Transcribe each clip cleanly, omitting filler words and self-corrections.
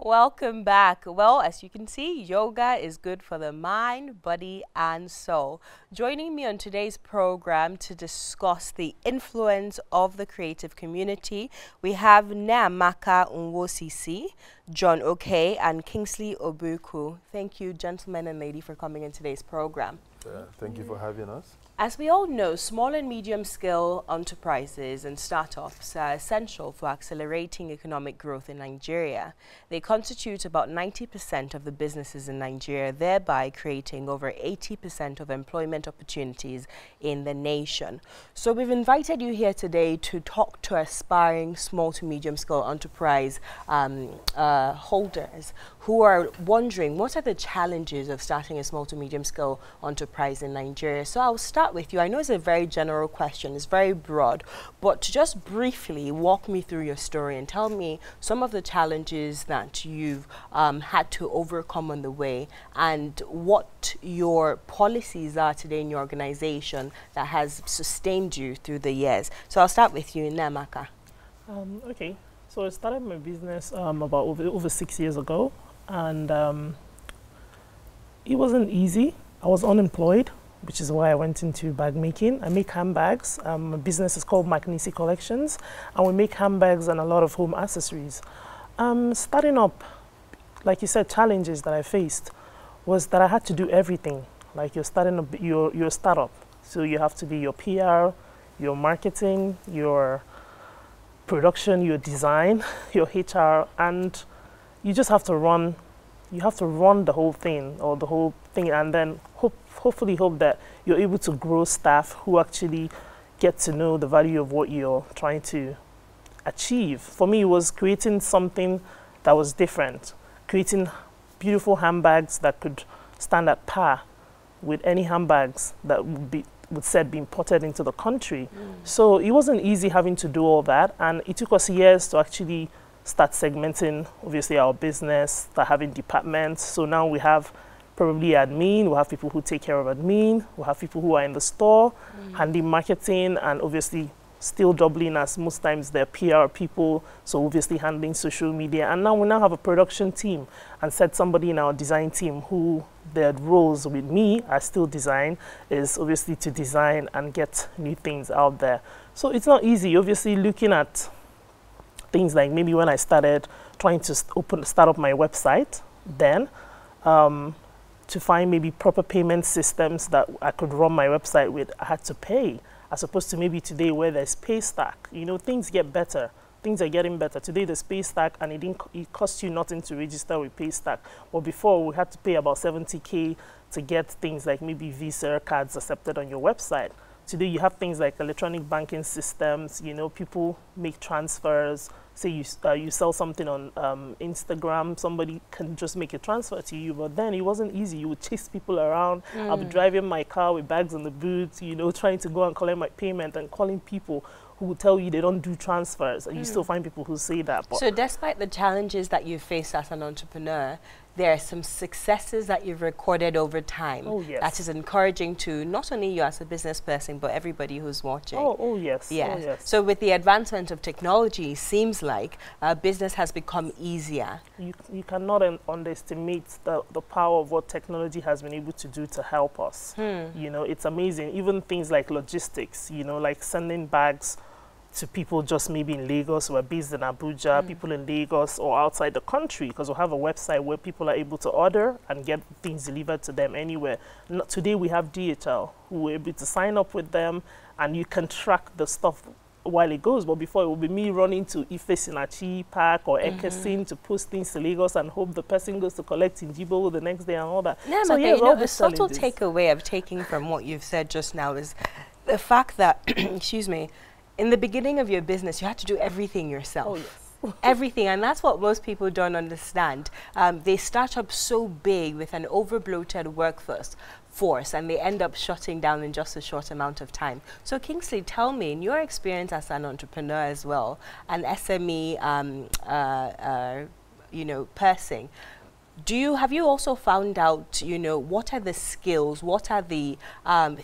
Welcome back. Well, as you can see, yoga is good for the mind, body, and soul. Joining me on today's program to discuss the influence of the creative community, we have Nneamaka Nwosisi, John Oke, and Kingsley Obiukwu. Thank you, gentlemen and lady, for coming in today's program. Thank you for having us. As we all know, small and medium-scale enterprises and startups are essential for accelerating economic growth in Nigeria. They constitute about 90% of the businesses in Nigeria, thereby creating over 80% of employment opportunities in the nation. So we've invited you here today to talk to aspiring small to medium-scale enterprise holders who are wondering what are the challenges of starting a small to medium-scale enterprise in Nigeria. So I'll start with you. I know it's a very general question, it's very broad, but to just briefly walk me through your story and tell me some of the challenges that you've had to overcome on the way and what your policies are today in your organization that has sustained you through the years. So I'll start with you, Nneamaka. Okay, so I started my business about over 6 years ago, and it wasn't easy. I was unemployed, which is why I went into bag making. I make handbags. My business is called Nneamaka Collections, and we make handbags and a lot of home accessories. Starting up, like you said, challenges that I faced was that I had to do everything. Like you're starting your startup, so you have to be your PR, your marketing, your production, your design, your HR, and you just have to run. You have to run the whole thing, and then hopefully hope that you're able to grow staff who actually get to know the value of what you're trying to achieve. For me, it was creating something that was different, creating beautiful handbags that could stand at par with any handbags that would be imported into the country. So it wasn't easy having to do all that, and it took us years to actually start segmenting, obviously, our business, start having departments. So now we have probably admin, we have people who take care of admin, we have people who are in the store, handling marketing, and obviously still doubling as most times they're PR people, so obviously handling social media. And now we have a production team, and said somebody in our design team who their roles with me are still design, is obviously to design and get new things out there. So it's not easy, obviously, looking at things like maybe when I started trying to start up my website then, to find maybe proper payment systems that I could run my website with, I had to pay, as opposed to maybe today where there's Paystack. You know, things get better. Things are getting better. Today there's Paystack, and it costs you nothing to register with Paystack. But before, we had to pay about 70K to get things like maybe Visa cards accepted on your website. Today you have things like electronic banking systems, you know, people make transfers. Say you sell something on Instagram, somebody can just make a transfer to you. But then it wasn't easy. You would chase people around. I'll be driving my car with bags on the boot, you know, trying to go and collect my payment and calling people who will tell you they don't do transfers. And you still find people who say that. But so despite the challenges that you faced as an entrepreneur, there are some successes that you've recorded over time. Oh, yes. That is encouraging to not only you as a business person, but everybody who's watching. Oh, yes. Yes. Oh, yes. So with the advancement of technology, it seems like business has become easier. You cannot underestimate the power of what technology has been able to do to help us. You know, it's amazing. Even things like logistics, you know, like sending bags to people just maybe in Lagos who are based in Abuja, people in Lagos or outside the country, because we have a website where people are able to order and get things delivered to them anywhere. Today we have DHL who are able to sign up with them, and you can track the stuff while it goes. But before, it would be me running to Ife Sinachi Park or Ekesin to post things to Lagos and hope the person goes to collect in Jibo the next day and all that. No, so you know, a subtle takeaway of taking from what you've said just now is the fact that, excuse me, in the beginning of your business, you had to do everything yourself. Oh, yes. Everything, and that's what most people don't understand. They start up so big with an over-bloated workforce, and they end up shutting down in just a short amount of time. So Kingsley, tell me, in your experience as an entrepreneur as well, an SME, you know, person, Have you also found out, what are the skills, what are the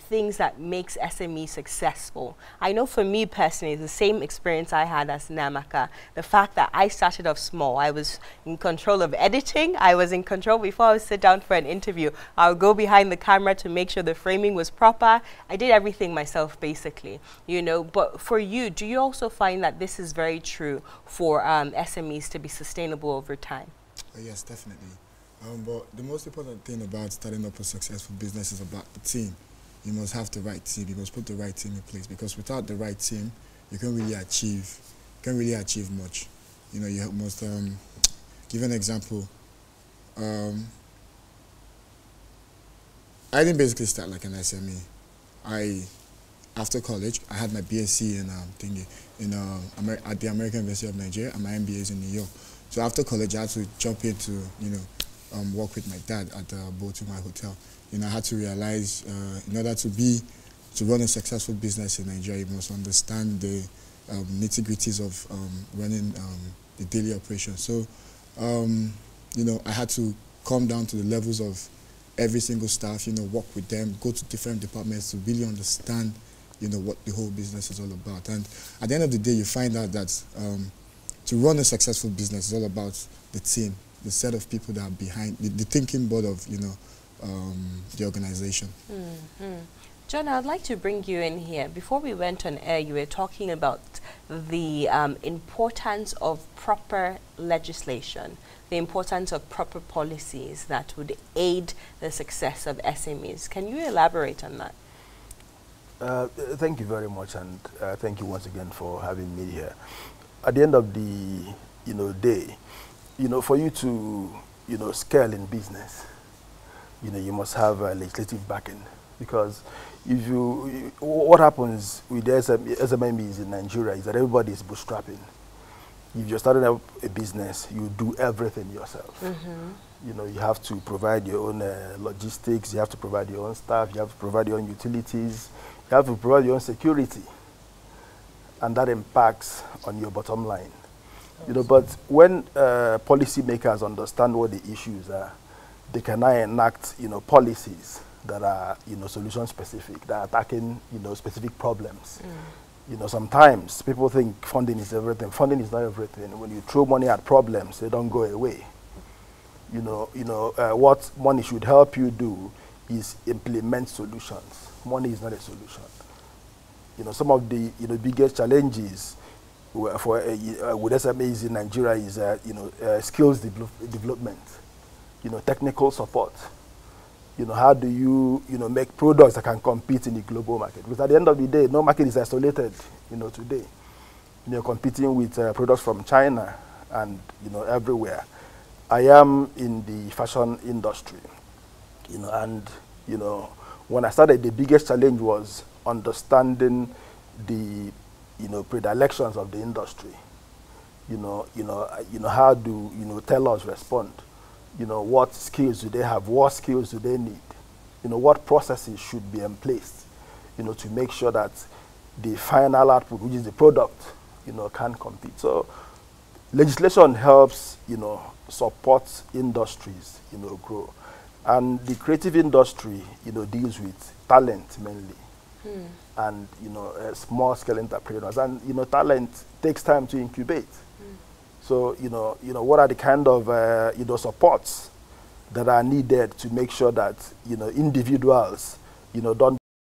things that makes SME successful? I know for me personally, the same experience I had as Nneamaka, the fact that I started off small. I was in control of editing. I was in control before I would sit down for an interview. I would go behind the camera to make sure the framing was proper. I did everything myself, basically, But for you, do you also find that this is very true for SMEs to be sustainable over time? Yes, definitely. But the most important thing about starting up a successful business is about the team. You must have the right team. You must put the right team in place, because without the right team, you can't really achieve much. You must give an example. I didn't basically start like an SME. After college, I had my BSc at the American University of Nigeria, and my MBA is in New York. So after college, I had to jump into work with my dad at the Baltimore hotel. I had to realize in order to run a successful business in Nigeria, you must understand the nitty-gritties of running the daily operation. So, I had to come down to the levels of every single staff, work with them, go to different departments to really understand, what the whole business is all about. And at the end of the day, you find out that to run a successful business is all about the team, the set of people that are behind, the thinking board of, the organization. Mm-hmm. John, I'd like to bring you in here. Before we went on air, you were talking about the importance of proper legislation, the importance of proper policies that would aid the success of SMEs. Can you elaborate on that? Thank you very much, and thank you once again for having me here. At the end of the day, for you to scale in business, you must have a legislative backing, because what happens with the SMEs in Nigeria is that everybody is bootstrapping. If you're starting up a business, you do everything yourself. Mm-hmm. You have to provide your own logistics, you have to provide your own staff, you have to provide your own utilities, you have to provide your own security, and that impacts on your bottom line. But when policymakers understand what the issues are, they can now enact, policies that are, solution specific, that are attacking, specific problems. Mm. Sometimes people think funding is everything. Funding is not everything. When you throw money at problems, they don't go away. What money should help you do is implement solutions. Money is not a solution. Some of the, biggest challenges with SMEs in Nigeria is, skills development, technical support. How do you, make products that can compete in the global market? Because at the end of the day, no market is isolated, today. Competing with products from China and, everywhere. I am in the fashion industry, and, when I started, the biggest challenge was understanding the, predilections of the industry. How do, tellers respond? What skills do they have? What skills do they need? What processes should be in place, to make sure that the final output, which is the product, can compete. So legislation helps, support industries, grow. And the creative industry, deals with talent mainly. Mm. And, small-scale entrepreneurs. And, talent takes time to incubate. So, what are the kind of, supports that are needed to make sure that, individuals, don't